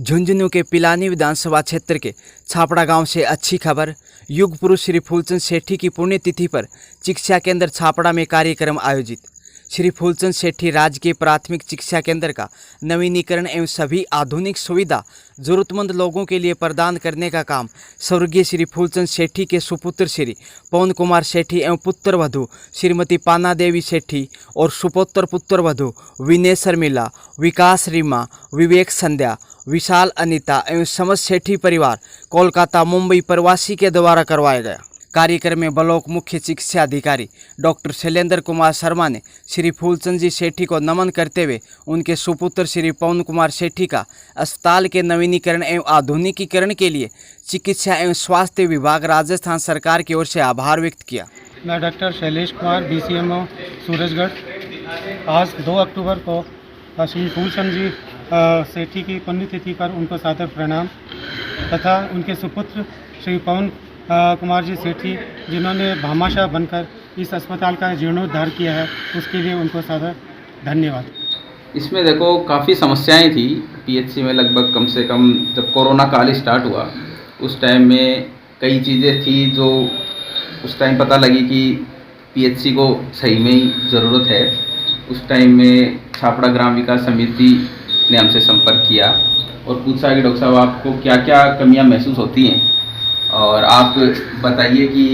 झुंझुनू के पिलानी विधानसभा क्षेत्र के छापड़ा गांव से अच्छी खबर। युग पुरुष श्री फूलचंद सेठी की पुण्यतिथि पर शिक्षा केंद्र छापड़ा में कार्यक्रम आयोजित। श्री फूलचंद सेठी राजकीय प्राथमिक शिक्षा केंद्र का नवीनीकरण एवं सभी आधुनिक सुविधा जरूरतमंद लोगों के लिए प्रदान करने का काम स्वर्गीय श्री फूलचंद सेठी के सुपुत्र श्री पवन कुमार सेठी एवं पुत्र वधू श्रीमती पाना देवी सेठी और सुपुत्र पुत्र वधू विनय शर्मिला, विकास रीमा, विवेक संध्या, विशाल अनीता एवं समस्त सेठी परिवार कोलकाता मुंबई प्रवासी के द्वारा करवाया गया। कार्यक्रम में ब्लॉक मुख्य शिक्षा अधिकारी डॉक्टर शैलेंद्र कुमार शर्मा ने श्री फूलचंद जी सेठी को नमन करते हुए उनके सुपुत्र श्री पवन कुमार सेठी का अस्पताल के नवीनीकरण एवं आधुनिकीकरण के लिए चिकित्सा एवं स्वास्थ्य विभाग राजस्थान सरकार की ओर से आभार व्यक्त किया। मैं डॉक्टर शैलेश कुमार BCMO सूरजगढ़। आज 2 अक्टूबर को श्री फूलचंद जी सेठी की पुण्यतिथि पर उनको सादर प्रणाम तथा उनके सुपुत्र श्री पवन कुमार जी सेठी जिन्होंने भामाशाह बनकर इस अस्पताल का जीर्णोद्धार किया है, उसके लिए उनको सादर धन्यवाद। इसमें देखो काफ़ी समस्याएं थी PHC में। लगभग कम से कम जब कोरोना काल स्टार्ट हुआ उस टाइम में कई चीज़ें थी जो उस टाइम पता लगी कि PHC को सही में ही ज़रूरत है। उस टाइम में छापड़ा ग्राम विकास समिति ने हमसे संपर्क किया और पूछा कि डॉक्टर साहब आपको क्या क्या कमियां महसूस होती हैं और आप बताइए कि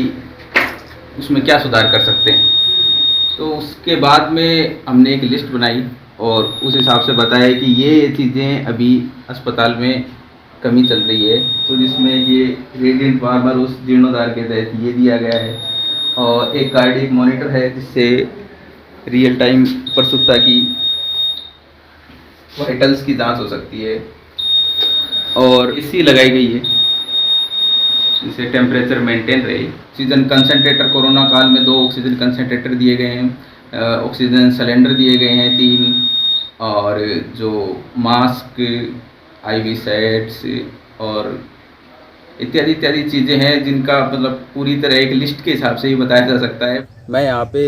उसमें क्या सुधार कर सकते हैं। तो उसके बाद में हमने एक लिस्ट बनाई और उस हिसाब से बताया कि ये चीज़ें अभी अस्पताल में कमी चल रही है। तो जिसमें ये रेडिएंट बार उस जीर्णोद्धार के तहत ये दिया गया है और एक कार्डियक मॉनिटर है जिससे रियल टाइम प्रसूता की वाइटल्स की जांच हो सकती है और AC लगाई गई है जिससे टेम्परेचर मेंटेन रहे। ऑक्सीजन कंसंट्रेटर कोरोना काल में 2 ऑक्सीजन कंसंट्रेटर दिए गए हैं, ऑक्सीजन सिलेंडर दिए गए हैं 3 और जो मास्क, IV सेट्स और इत्यादि इत्यादि चीज़ें हैं जिनका मतलब पूरी तरह एक लिस्ट के हिसाब से ही बताया जा सकता है। मैं यहाँ पे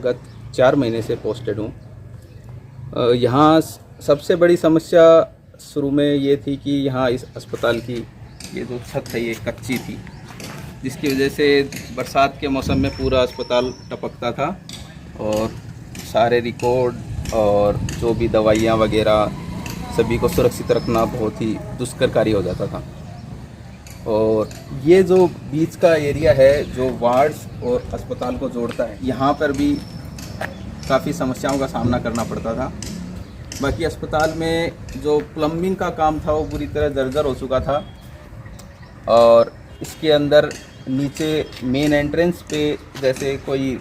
गत 4 महीने से पोस्टेड हूँ। यहाँ सबसे बड़ी समस्या शुरू में ये थी कि यहाँ इस अस्पताल की ये जो छत है ये कच्ची थी, जिसकी वजह से बरसात के मौसम में पूरा अस्पताल टपकता था और सारे रिकॉर्ड और जो भी दवाइयाँ वगैरह सभी को सुरक्षित रखना बहुत ही दुष्कर कार्य हो जाता था। और ये जो बीच का एरिया है जो वार्ड्स और अस्पताल को जोड़ता है, यहाँ पर भी काफ़ी समस्याओं का सामना करना पड़ता था। बाकी अस्पताल में जो प्लम्बिंग का काम था वो पूरी तरह जर्जर हो चुका था और इसके अंदर नीचे मेन एंट्रेंस पे जैसे कोई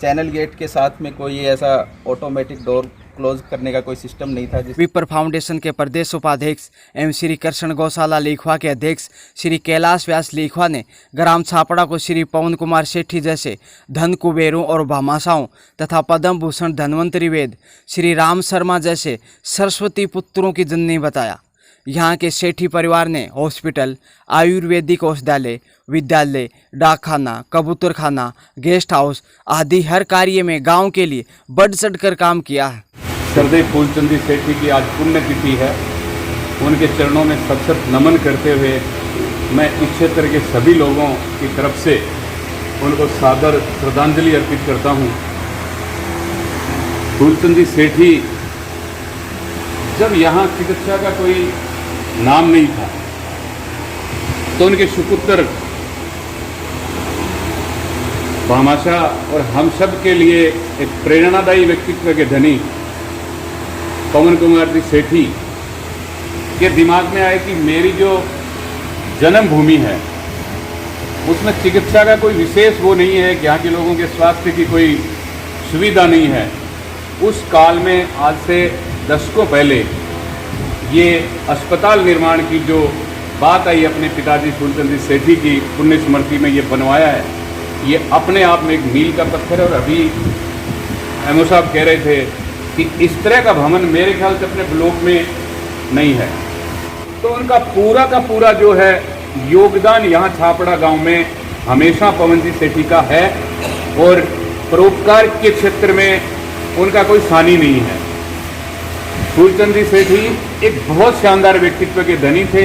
चैनल गेट के साथ में कोई ऐसा ऑटोमेटिक डोर क्लोज करने का कोई सिस्टम नहीं था। विपर फाउंडेशन के प्रदेश उपाध्यक्ष एवं श्री कृष्ण गौशाला लेखवा के अध्यक्ष श्री कैलाश व्यास लेखवा ने ग्राम छापड़ा को श्री पवन कुमार सेठी जैसे धन कुबेरों और भामाशाहों तथा पद्म भूषण धन्वंतरी वेद श्री राम शर्मा जैसे सरस्वती पुत्रों की जननी बताया। यहाँ के सेठी परिवार ने हॉस्पिटल, आयुर्वेदिक औषधालय, विद्यालय, डाकखाना, कबूतरखाना, गेस्ट हाउस आदि हर कार्य में गांव के लिए बढ़ चढ़कर काम किया है। सरदेव फूलचंद सेठी की आज पुण्यतिथि है। उनके चरणों में सशक्त नमन करते हुए मैं इस क्षेत्र के सभी लोगों की तरफ से उनको सादर श्रद्धांजलि अर्पित करता हूँ। फूलचंद सेठी जब यहाँ चिकित्सा का कोई नाम नहीं था तो उनके सुपुत्र भामाशाह और हम सब के लिए एक प्रेरणादायी व्यक्तित्व के धनी पवन कुमार जी सेठी के दिमाग में आए कि मेरी जो जन्मभूमि है उसमें चिकित्सा का कोई विशेष वो नहीं है कि यहाँ के लोगों के स्वास्थ्य की कोई सुविधा नहीं है। उस काल में आज से दशकों पहले ये अस्पताल निर्माण की जो बात आई अपने पिताजी फूलचंद सेठी की पुण्य स्मृति में ये बनवाया है, ये अपने आप में एक मील का पत्थर है। और अभी MO साहब कह रहे थे कि इस तरह का भवन मेरे ख्याल से अपने ब्लॉक में नहीं है। तो उनका पूरा का पूरा जो है योगदान यहाँ छापड़ा गांव में हमेशा पवन जी सेठी का है और परोपकार के क्षेत्र में उनका कोई सानी नहीं है। फूलचंद जी सेठी एक बहुत शानदार व्यक्तित्व के धनी थे।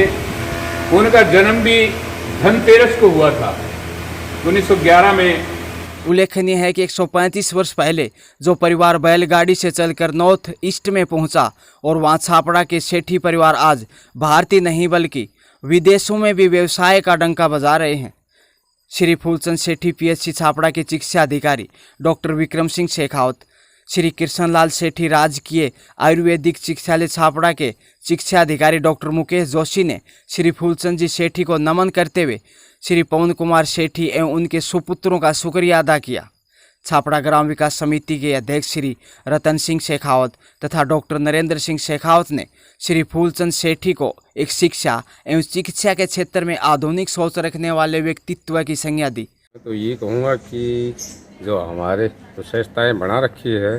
उनका जन्म भी धनतेरस को हुआ था 1911 में। उल्लेखनीय है कि 135 वर्ष पहले जो परिवार बैलगाड़ी से चलकर नॉर्थ ईस्ट में पहुंचा और वहां छापड़ा के सेठी परिवार आज भारतीय नहीं बल्कि विदेशों में भी व्यवसाय का डंका बजा रहे हैं। श्री फूलचंद सेठी पीएचसी छापड़ा के चिकित्सा अधिकारी डॉक्टर विक्रम सिंह शेखावत, श्री कृष्णलाल सेठी राजकीय आयुर्वेदिक चिकित्सालय छापड़ा के चिकित्सा अधिकारी डॉक्टर मुकेश जोशी ने श्री फूलचंद जी सेठी को नमन करते हुए श्री पवन कुमार सेठी एवं उनके सुपुत्रों का शुक्रिया अदा किया। छापड़ा ग्राम विकास समिति के अध्यक्ष श्री रतन सिंह शेखावत तथा डॉक्टर नरेंद्र सिंह शेखावत ने श्री फूलचंद सेठी को एक शिक्षा एवं चिकित्सा के क्षेत्र में आधुनिक सोच रखने वाले व्यक्तित्व की संज्ञा दी। तो ये कहूँगा कि जो हमारे विशेषताएं बना रखी है,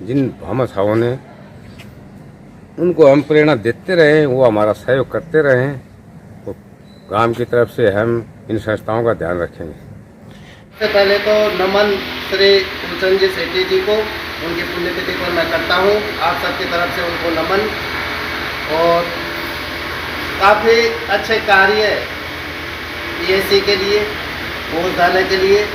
जिन भामाशाहों ने, उनको हम प्रेरणा देते रहे, वो हमारा सहयोग करते रहें, तो गांव की तरफ से हम इन संस्थाओं का ध्यान रखेंगे। सबसे पहले तो नमन श्री फूलचंद जी सेठी जी को उनकी पुण्यतिथि पर मैं करता हूँ। आप सबकी तरफ से उनको नमन। और काफ़ी अच्छे कार्य पीएचसी के लिए, भोजनालय के लिए,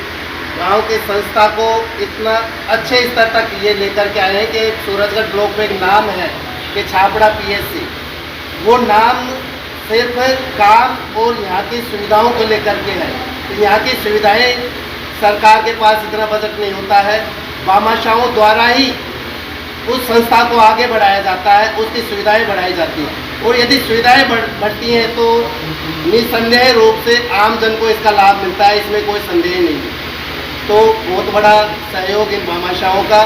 गांव की संस्था को इतना अच्छे स्तर तक ये लेकर के आए हैं कि सूरजगढ़ ब्लॉक में एक नाम है कि छापड़ा पीएचसी। वो नाम सिर्फ काम और यहाँ की सुविधाओं को लेकर के है। तो यहाँ की सुविधाएं, सरकार के पास इतना बजट नहीं होता है, भामाशाहों द्वारा ही उस संस्था को आगे बढ़ाया जाता है, उसकी सुविधाएं बढ़ाई जाती हैं। और यदि सुविधाएं बढ़ती हैं तो निसंदेह रूप से आम जन को इसका लाभ मिलता है, इसमें कोई संदेह नहीं है। तो बहुत बड़ा सहयोग इन भामाशाहों का,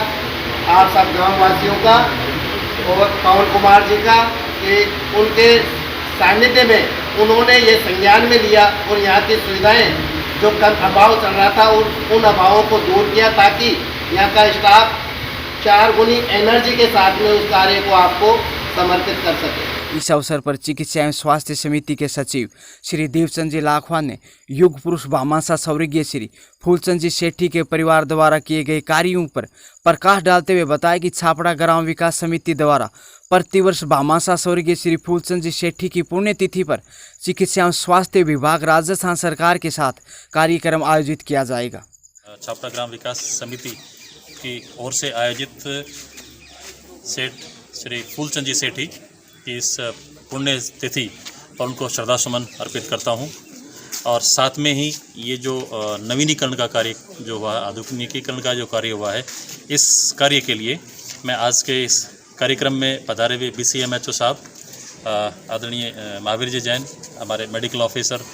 आप सब गाँववासियों का और पवन कुमार जी का, कि उनके सानिध्य में उन्होंने ये संज्ञान में लिया और यहाँ की सुविधाएं जो कम अभाव चल रहा था उन अभावों को दूर किया, ताकि यहाँ का स्टाफ 4 गुनी एनर्जी के साथ में उस कार्य को आपको समर्पित कर सके। इस अवसर पर चिकित्सा एवं स्वास्थ्य समिति के सचिव श्री देवचंद जी लाखवा ने युग पुरुष भामाशाह स्वर्गीय श्री फूलचंद जी सेठी के परिवार द्वारा किए गए कार्यों पर प्रकाश डालते हुए बताया कि छापड़ा ग्राम विकास समिति द्वारा प्रतिवर्ष भामाशाह स्वर्गीय श्री फूलचंद जी सेठी की पुण्यतिथि पर चिकित्सा एवं स्वास्थ्य विभाग राजस्थान सरकार के साथ कार्यक्रम आयोजित किया जाएगा। छापड़ा ग्राम विकास समिति की ओर से आयोजित सेठ श्री फूलचंद जी सेठी की इस पुण्य तिथि पर उनको श्रद्धा सुमन अर्पित करता हूं। और साथ में ही ये जो नवीनीकरण का कार्य जो हुआ, आधुनिकीकरण का जो कार्य हुआ है, इस कार्य के लिए मैं आज के इस कार्यक्रम में पधारे हुए BCMHO साहब आदरणीय महावीर जी जैन, हमारे मेडिकल ऑफिसर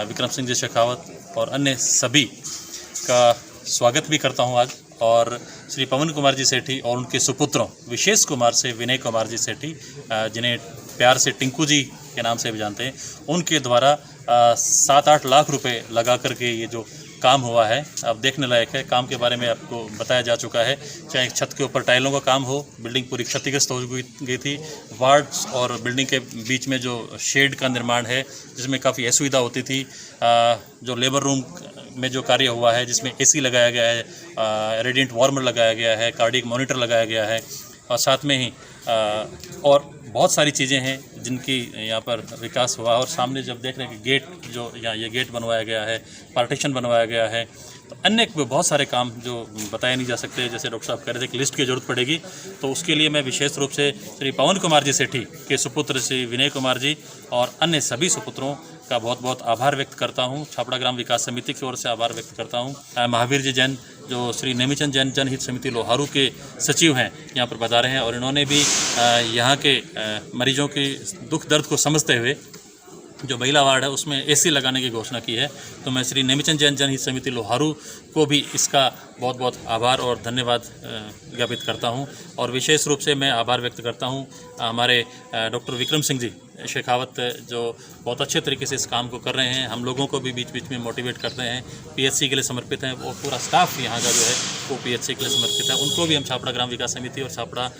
विक्रम सिंह जी शेखावत और अन्य सभी का स्वागत भी करता हूं आज। और श्री पवन कुमार जी सेठी और उनके सुपुत्रों विशेष कुमार से विनय कुमार जी सेठी, जिन्हें प्यार से टिंकू जी के नाम से भी जानते हैं, उनके द्वारा 7-8 लाख रुपए लगा करके ये जो काम हुआ है, अब देखने लायक है। काम के बारे में आपको बताया जा चुका है, चाहे छत के ऊपर टाइलों का काम हो, बिल्डिंग पूरी क्षतिग्रस्त हो गई थी, वार्ड्स और बिल्डिंग के बीच में जो शेड का निर्माण है जिसमें काफ़ी असुविधा होती थी, जो लेबर रूम में जो कार्य हुआ है जिसमें AC लगाया गया है, रेडिएंट वार्मर लगाया गया है, कार्डियक मॉनिटर लगाया गया है, और साथ में ही और बहुत सारी चीज़ें हैं जिनकी यहाँ पर विकास हुआ। और सामने जब देख रहे हैं कि गेट जो यहाँ ये गेट बनवाया गया है, पार्टीशन बनवाया गया है, तो अन्य बहुत सारे काम जो बताए नहीं जा सकते। जैसे डॉक्टर साहब कह रहे थे कि लिस्ट की ज़रूरत पड़ेगी, तो उसके लिए मैं विशेष रूप से श्री पवन कुमार जी सेठी के सुपुत्र श्री विनय कुमार जी और अन्य सभी सुपुत्रों का बहुत बहुत आभार व्यक्त करता हूँ। छापड़ा ग्राम विकास समिति की ओर से आभार व्यक्त करता हूँ। महावीर जी जैन जो श्री नेमीचंद जैन जनहित समिति लोहारू के सचिव हैं, यहाँ पर बता रहे हैं, और इन्होंने भी यहाँ के मरीजों की दुख दर्द को समझते हुए जो महिला वार्ड है उसमें AC लगाने की घोषणा की है। तो मैं श्री नेमीचंद जैन जनहित समिति लोहारू को भी इसका बहुत बहुत आभार और धन्यवाद ज्ञापित करता हूं। और विशेष रूप से मैं आभार व्यक्त करता हूं हमारे डॉक्टर विक्रम सिंह जी शेखावत, जो बहुत अच्छे तरीके से इस काम को कर रहे हैं, हम लोगों को भी बीच बीच में मोटिवेट करते हैं, PHC के लिए समर्पित हैं, वो पूरा स्टाफ यहाँ का जो है वो PHC के लिए समर्पित है। उनको भी हम छापड़ा ग्राम विकास समिति और छापड़ा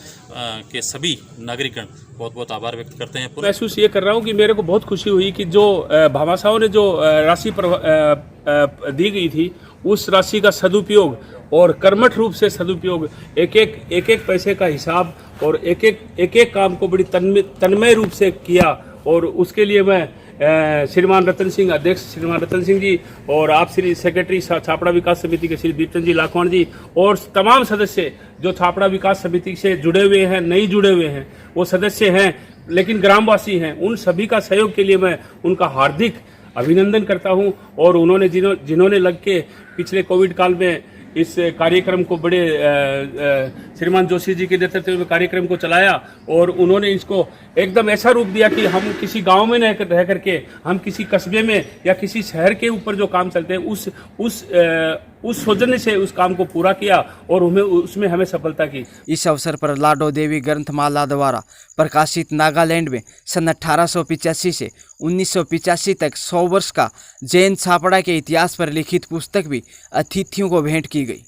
के सभी नागरिकगण बहुत बहुत आभार व्यक्त करते हैं। महसूस ये कर रहा हूँ कि मेरे को बहुत खुशी हुई कि जो भामाशाहों ने जो राशि दी गई थी उस राशि का सदुपयोग और कर्मठ रूप से सदुपयोग, एक एक पैसे का हिसाब और एक एक काम को बड़ी तन्मय रूप से किया। और उसके लिए मैं श्रीमान रतन सिंह, अध्यक्ष श्रीमान रतन सिंह जी, और आप श्री सेक्रेटरी छापड़ा विकास समिति के श्री दीपचंद जी लाखवान जी, और तमाम सदस्य जो छापड़ा विकास समिति से जुड़े हुए हैं, नहीं जुड़े हुए हैं, वो सदस्य हैं लेकिन ग्रामवासी हैं, उन सभी का सहयोग के लिए मैं उनका हार्दिक अभिनंदन करता हूं। और उन्होंने जिन्होंने लग के पिछले कोविड काल में इस कार्यक्रम को बड़े श्रीमान जोशी जी के नेतृत्व में कार्यक्रम को चलाया, और उन्होंने इसको एकदम ऐसा रूप दिया कि हम किसी गांव में न रह करके हम किसी कस्बे में या किसी शहर के ऊपर जो काम चलते हैं उस सौजन्य से उस काम को पूरा किया और उसमें हमें सफलता की। इस अवसर पर लाडो देवी ग्रंथमाला द्वारा प्रकाशित नागालैंड में सन 1885 से 1985 तक 100 वर्ष का जैन छापड़ा के इतिहास पर लिखित पुस्तक भी अतिथियों को भेंट की गई।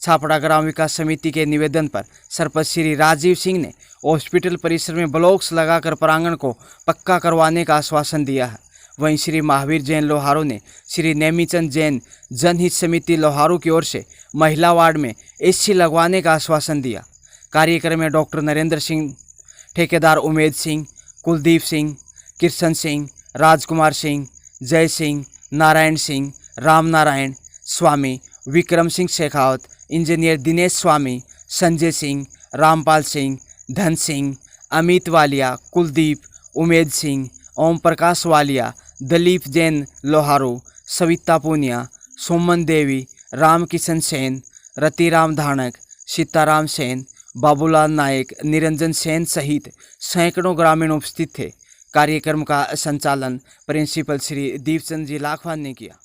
छापड़ा ग्राम विकास समिति के निवेदन पर सरपंच श्री राजीव सिंह ने हॉस्पिटल परिसर में ब्लॉक्स लगाकर प्रांगण को पक्का करवाने का आश्वासन दिया है। वहीं श्री महावीर जैन लोहारू ने श्री नेमीचंद जैन जनहित समिति लोहारू की ओर से महिला वार्ड में एसी लगवाने का आश्वासन दिया। कार्यक्रम में डॉक्टर नरेंद्र सिंह, ठेकेदार उमेद सिंह, कुलदीप सिंह, किशन सिंह, राजकुमार सिंह, जय सिंह, नारायण सिंह, राम नारायण स्वामी, विक्रम सिंह शेखावत, इंजीनियर दिनेश स्वामी, संजय सिंह, रामपाल सिंह, धन सिंह, अमित वालिया, कुलदीप, उमेद सिंह, ओम प्रकाश वालिया, दलीप जैन लोहारू, सविता पूनिया, सोमन देवी, राम किशन सेन, रतिराम धानक, सीताराम सेन, बाबूलाल नायक, निरंजन सेन सहित सैकड़ों ग्रामीण उपस्थित थे। कार्यक्रम का संचालन प्रिंसिपल श्री दीपचंद जी लाखवान ने किया।